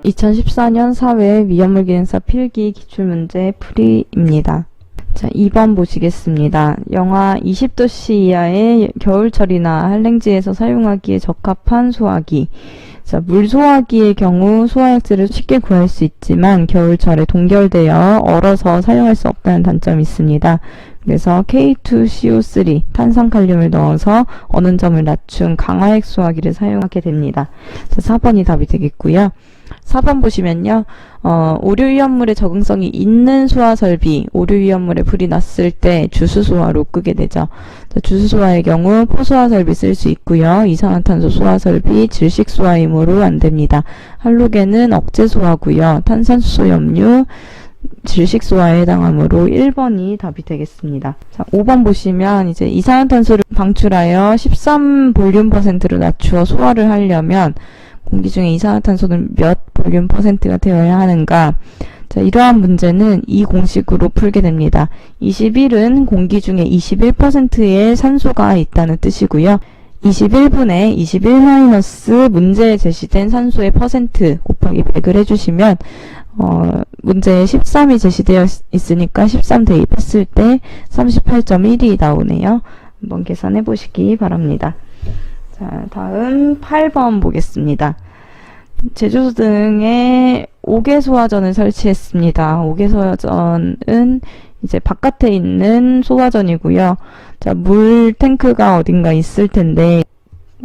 2014년 사회 위험물 기능사 필기 기출문제 풀이입니다. 자, 2번 보시겠습니다. 영하 20도씨 이하의 겨울철이나 한랭지에서 사용하기에 적합한 소화기. 자, 물소화기의 경우 소화약질을 쉽게 구할 수 있지만 겨울철에 동결되어 얼어서 사용할 수 없다는 단점이 있습니다. 그래서 K2CO3 탄산칼륨을 넣어서 어는 점을 낮춘 강화액 소화기를 사용하게 됩니다. 자, 4번이 답이 되겠고요. 4번 보시면요. 오류위험물의 적응성이 있는 소화설비, 오류위험물에 불이 났을 때 주수소화로 끄게 되죠. 자, 주수소화의 경우 포소화설비 쓸 수 있고요. 이산화탄소 소화설비, 질식소화이므로 안됩니다. 할로겐은 억제소화고요. 탄산수소 염류, 질식소화에 해당하므로 1번이 답이 되겠습니다. 자, 5번 보시면 이제 이산화탄소를 방출하여 13볼륨%로 낮추어 소화를 하려면 공기 중에 이산화탄소는 몇 볼륨 %가 되어야 하는가? 자, 이러한 문제는 이 공식으로 풀게 됩니다. 21은 공기 중에 21%의 산소가 있다는 뜻이고요. 21분의 21- 문제에 제시된 산소의 퍼센트 곱하기 100을 해주시면 문제에 13이 제시되어 있으니까 13 대입했을 때 38.1이 나오네요. 한번 계산해 보시기 바랍니다. 자, 다음 8번 보겠습니다. 제조소 등에 5개 소화전을 설치했습니다. 5개 소화전은 이제 바깥에 있는 소화전이고요. 자, 물 탱크가 어딘가 있을 텐데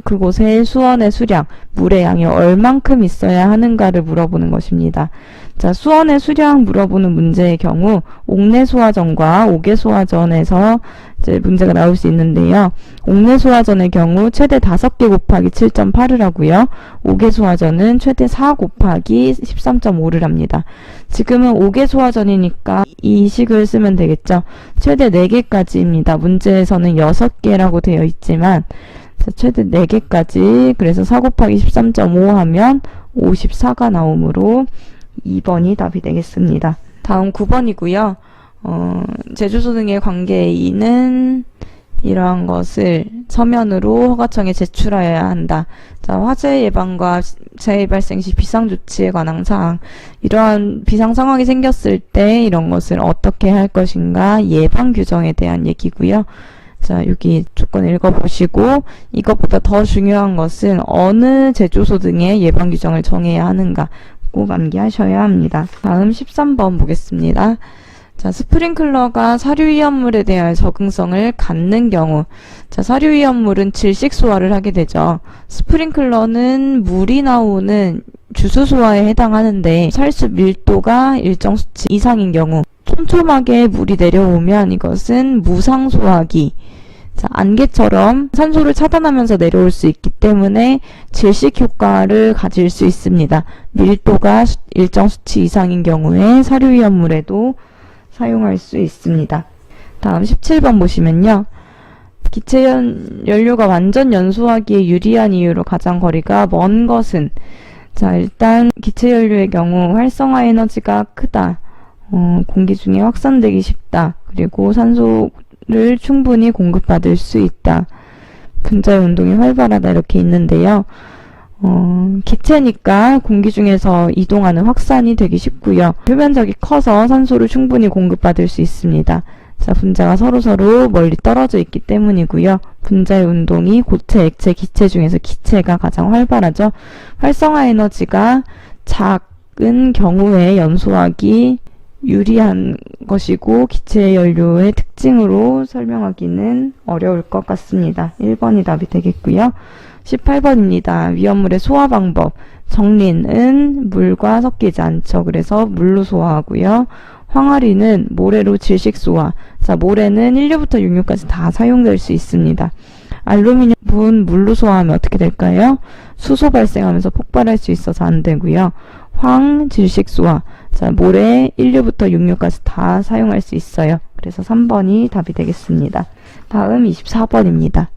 그곳에 수원의 수량, 물의 양이 얼만큼 있어야 하는가를 물어보는 것입니다. 자, 수원의 수량 물어보는 문제의 경우 옥내 소화전과 5개 소화전에서 이제 문제가 나올 수 있는데요. 옥내 소화전의 경우 최대 5개 곱하기 7.8을 하고요. 5개 소화전은 최대 4 곱하기 13.5를 합니다. 지금은 5개 소화전이니까 이 식을 쓰면 되겠죠. 최대 4개까지입니다. 문제에서는 6개라고 되어 있지만 자, 최대 4개까지, 그래서 4 곱하기 13.5 하면 54가 나오므로 2번이 답이 되겠습니다. 다음 9번이고요. 제조소 등의 관계인은 이러한 것을 서면으로 허가청에 제출하여야 한다. 자, 화재 예방과 재해 발생 시 비상조치에 관한 사항. 이러한 비상 상황이 생겼을 때 이런 것을 어떻게 할 것인가 예방 규정에 대한 얘기고요. 자, 여기 조건 읽어보시고 이것보다 더 중요한 것은 어느 제조소 등의 예방 규정을 정해야 하는가 꼭 암기하셔야 합니다. 다음 13번 보겠습니다. 자, 스프링클러가 사료위험물에 대한 적응성을 갖는 경우, 자, 사료위험물은 질식소화를 하게 되죠. 스프링클러는 물이 나오는 주수소화에 해당하는데 살수 밀도가 일정 수치 이상인 경우 촘촘하게 물이 내려오면 이것은 무상소화기. 자, 안개처럼 산소를 차단하면서 내려올 수 있기 때문에 질식 효과를 가질 수 있습니다. 밀도가 일정 수치 이상인 경우에 사료위험물에도 사용할 수 있습니다. 다음 17번 보시면요. 기체 연료가 완전 연소하기에 유리한 이유로 가장 거리가 먼 것은, 자, 일단 기체 연료의 경우 활성화 에너지가 크다. 공기 중에 확산되기 쉽다. 그리고 산소를 충분히 공급받을 수 있다. 분자의 운동이 활발하다. 이렇게 있는데요. 기체니까 공기 중에서 이동하는 확산이 되기 쉽고요. 표면적이 커서 산소를 충분히 공급받을 수 있습니다. 자, 분자가 서로서로 멀리 떨어져 있기 때문이고요. 분자의 운동이 고체, 액체, 기체 중에서 기체가 가장 활발하죠. 활성화 에너지가 작은 경우에 연소하기 유리한 것이고 기체 연료의 특징으로 설명하기는 어려울 것 같습니다. 1번이 답이 되겠고요. 18번입니다. 위험물의 소화 방법. 정린은 물과 섞이지 않죠. 그래서 물로 소화하고요. 황화리는 모래로 질식 소화. 자, 모래는 1류부터 6류까지 다 사용될 수 있습니다. 알루미늄은 물로 소화하면 어떻게 될까요? 수소 발생하면서 폭발할 수 있어서 안 되고요. 질식 소화. 자, 모래 1류부터 6류까지 다 사용할 수 있어요. 그래서 3번이 답이 되겠습니다. 다음 24번입니다.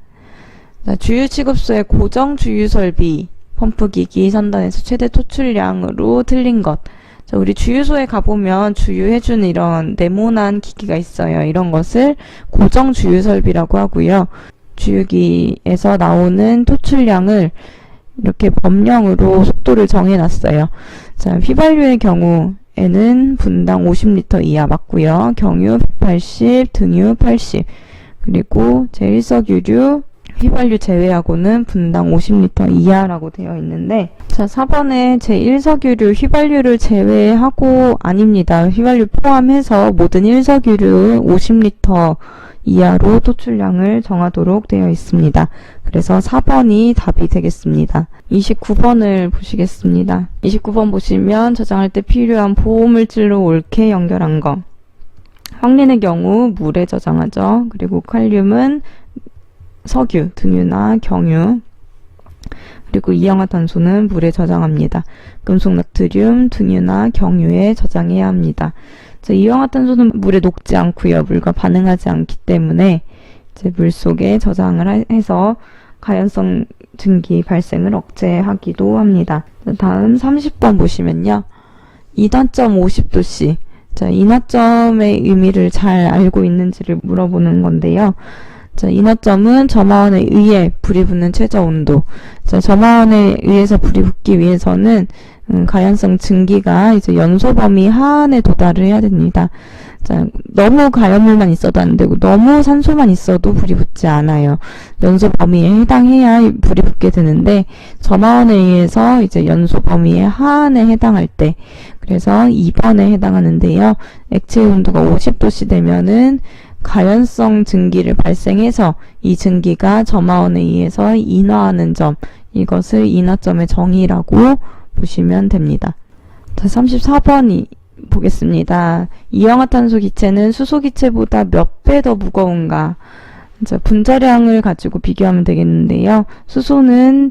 자, 주유 취급소의 고정 주유 설비, 펌프기기 선단에서 최대 토출량으로 틀린 것. 자, 우리 주유소에 가보면 주유해주는 이런 네모난 기기가 있어요. 이런 것을 고정 주유 설비라고 하고요. 주유기에서 나오는 토출량을 이렇게 법령으로 속도를 정해놨어요. 자, 휘발유의 경우에는 분당 50리터 이하 맞고요. 경유 180, 등유 80. 그리고 제1석유류 휘발유 제외하고는 분당 50리터 이하라고 되어 있는데, 자, 4번에 제1석유류 휘발유를 제외하고 아닙니다. 휘발유 포함해서 모든 1석유류 50리터 이하로 토출량을 정하도록 되어 있습니다. 그래서 4번이 답이 되겠습니다. 29번을 보시겠습니다. 29번 보시면 저장할 때 필요한 보호물질로 옳게 연결한 거. 황린의 경우 물에 저장하죠. 그리고 칼륨은 석유, 등유나 경유, 그리고 이氧화탄소는 물에 저장합니다. 금속, 나트륨, 등유나 경유에 저장해야 합니다. 자, 이氧화탄소는 물에 녹지 않고요. 물과 반응하지 않기 때문에 이제 물 속에 저장을 해서 가연성 증기 발생을 억제하기도 합니다. 자, 다음 30번 보시면요. 인화점 50도씨. 자, 인화점의 의미를 잘 알고 있는지를 물어보는 건데요. 자, 인화점은 점화원에 의해 불이 붙는 최저 온도. 자, 점화원에 의해서 불이 붙기 위해서는 가연성 증기가 이제 연소 범위 하한에 도달을 해야 됩니다. 자, 너무 가연물만 있어도 안 되고 너무 산소만 있어도 불이 붙지 않아요. 연소 범위에 해당해야 불이 붙게 되는데, 점화원에 의해서 이제 연소 범위의 하한에 해당할 때, 그래서 2번에 해당하는데요. 액체의 온도가 50도씨 되면은 가연성 증기를 발생해서 이 증기가 점화원에 의해서 인화하는 점, 이것을 인화점의 정의라고 보시면 됩니다. 자, 34번이 보겠습니다. 이氧화탄소 기체는 수소 기체보다 몇 배 더 무거운가? 자, 분자량을 가지고 비교하면 되겠는데요. 수소는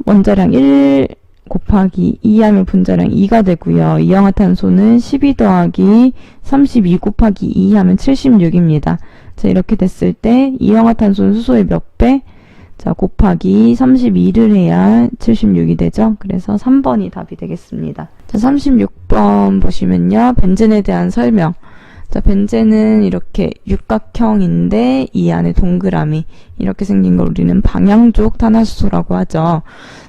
원자량 1 곱하기 2 하면 분자량 2가 되고요. 이氧화탄소는 12 더하기 32 곱하기 2 하면 76입니다. 자, 이렇게 됐을 때 이氧화탄소는 수소의 몇 배? 자, 곱하기 32를 해야 76이 되죠. 그래서 3번이 답이 되겠습니다. 자, 36번 보시면요. 벤젠에 대한 설명. 자, 벤젠은 이렇게 육각형인데 이 안에 동그라미 이렇게 생긴 걸 우리는 방향족 탄화수소라고 하죠.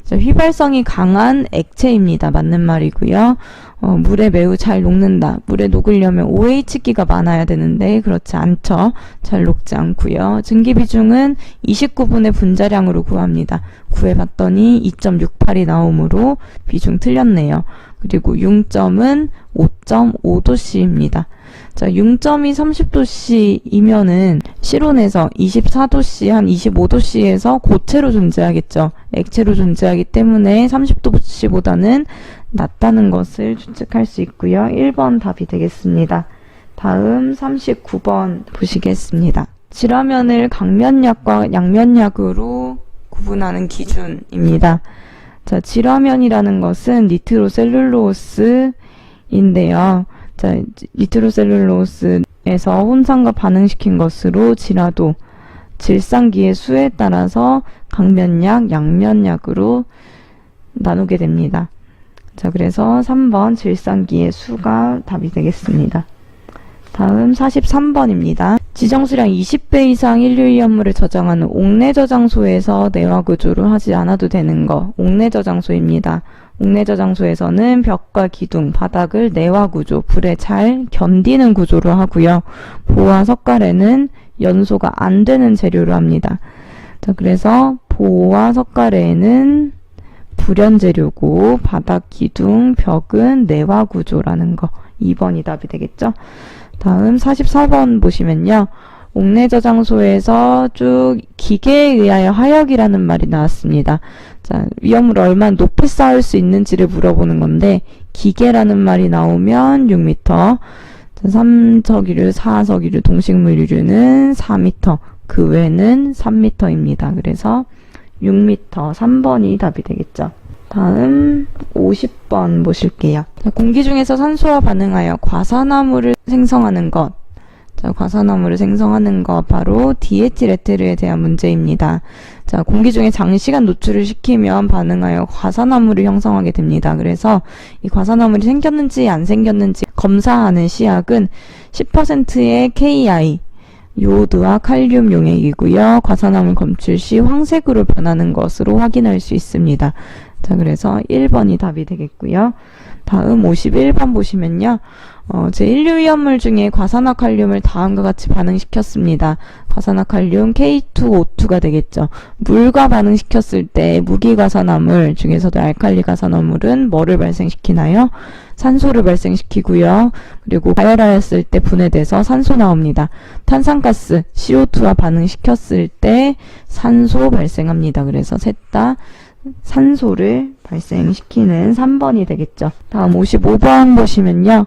자, 휘발성이 강한 액체입니다. 맞는 말이고요. 물에 매우 잘 녹는다. 물에 녹으려면 OH기가 많아야 되는데 그렇지 않죠. 잘 녹지 않고요. 증기 비중은 29분의 분자량으로 구합니다. 구해봤더니 2.68이 나오므로 비중 틀렸네요. 그리고 융점은 5.5도씨입니다. 자, 융점이 30도씨이면은 실온에서 24도씨, 한 25도씨에서 고체로 존재하겠죠. 액체로 존재하기 때문에 30도씨보다는 낮다는 것을 추측할 수 있고요. 1번 답이 되겠습니다. 다음 39번 보시겠습니다. 질화면을 강면약과 양면약으로 구분하는 기준입니다. 자, 질화면이라는 것은 니트로셀룰로스인데요. 자, 니트로셀룰로스에서 혼산과 반응시킨 것으로 질화도, 질산기의 수에 따라서 강면약, 양면약으로 나누게 됩니다. 자, 그래서 3번 질산기의 수가 답이 되겠습니다. 다음 43번입니다. 지정수량 20배 이상 일류이온물을 저장하는 옥내 저장소에서 내화 구조를 하지 않아도 되는 거, 옥내 저장소입니다. 옥내 저장소에서는 벽과 기둥, 바닥을 내화 구조, 불에 잘 견디는 구조로 하고요. 보와 석가래는 연소가 안 되는 재료로 합니다. 자, 그래서 보와 석가래는 불연 재료고 바닥, 기둥, 벽은 내화 구조라는 거. 2번이 답이 되겠죠? 다음 44번 보시면요. 옥내 저장소에서 쭉 기계에 의하여 하역이라는 말이 나왔습니다. 자, 위험을 얼마나 높이 쌓을 수 있는지를 물어보는 건데, 기계라는 말이 나오면 6m, 자, 3석유류, 4석유류, 동식물유류는 4m, 그 외는 3m입니다. 그래서 6m, 3번이 답이 되겠죠. 다음 50번 보실게요. 자, 공기 중에서 산소와 반응하여 과산화물을 생성하는 것. 자, 과산화물을 생성하는 것 바로 디에틸에테르에 대한 문제입니다. 자, 공기 중에 장시간 노출을 시키면 반응하여 과산화물을 형성하게 됩니다. 그래서 이 과산화물이 생겼는지 안 생겼는지 검사하는 시약은 10%의 KI, 요오드와 칼륨 용액이고요. 과산화물 검출 시 황색으로 변하는 것으로 확인할 수 있습니다. 자, 그래서 1번이 답이 되겠고요. 다음 51번 보시면요. 제1류 위험물 중에 과산화칼륨을 다음과 같이 반응시켰습니다. 과산화칼륨 K2O2가 되겠죠. 물과 반응시켰을 때 무기과산화물 중에서도 알칼리 과산화물은 뭐를 발생시키나요? 산소를 발생시키고요. 그리고 가열하였을 때 분해돼서 산소 나옵니다. 탄산가스 CO2와 반응시켰을 때 산소 발생합니다. 그래서 셋 다 산소를 발생시키는 3번이 되겠죠. 다음 55번 보시면요.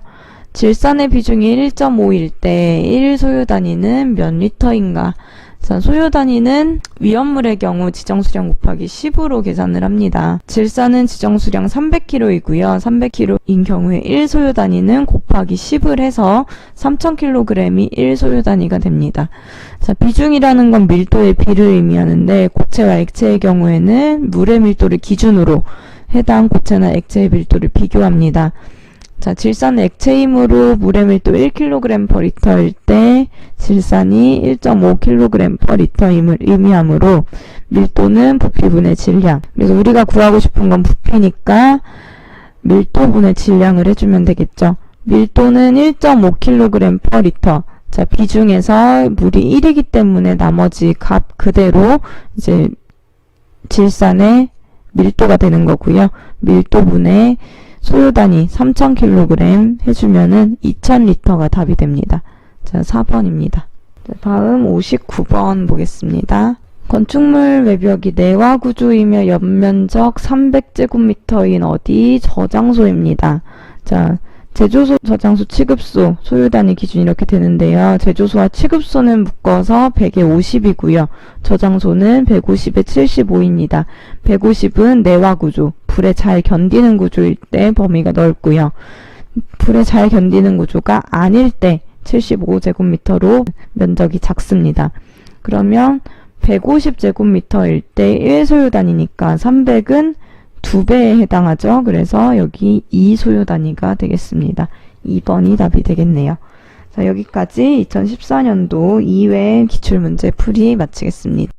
질산의 비중이 1.5일 때 1 소요 단위는 몇 리터인가? 자, 소요 단위는 위험물의 경우 지정수량 곱하기 10으로 계산을 합니다. 질산은 지정수량 300kg이고요. 300kg인 경우에 1 소요 단위는 곱하기 10을 해서 3000kg이 1 소요 단위가 됩니다. 자, 비중이라는 건 밀도의 비를 의미하는데 고체와 액체의 경우에는 물의 밀도를 기준으로 해당 고체나 액체의 밀도를 비교합니다. 자, 질산은 액체이므로 물의 밀도 1kg/L일 때 질산이 1.5kg/L임을 의미하므로 밀도는 부피분의 질량. 그래서 우리가 구하고 싶은 건 부피니까 밀도분의 질량을 해주면 되겠죠. 밀도는 1.5kg/L. 자, 비중에서 물이 1이기 때문에 나머지 값 그대로 이제 질산의 밀도가 되는 거고요. 밀도분의 소요 단위 3000kg 해주면은 2000리터가 답이 됩니다. 자, 4번입니다. 자, 다음 59번 보겠습니다. 건축물 외벽이 내화 구조이며 연면적 300제곱미터인 어디 저장소입니다. 자, 제조소, 저장소, 취급소, 소요 단위 기준 이렇게 되는데요. 제조소와 취급소는 묶어서 100에 50이고요. 저장소는 150에 75입니다. 150은 내화 구조, 불에 잘 견디는 구조일 때 범위가 넓고요. 불에 잘 견디는 구조가 아닐 때 75제곱미터로 면적이 작습니다. 그러면 150제곱미터일 때 1소요 단위니까 300은 2배에 해당하죠. 그래서 여기 2소요 단위가 되겠습니다. 2번이 답이 되겠네요. 자, 여기까지 2014년도 2회 기출문제 풀이 마치겠습니다.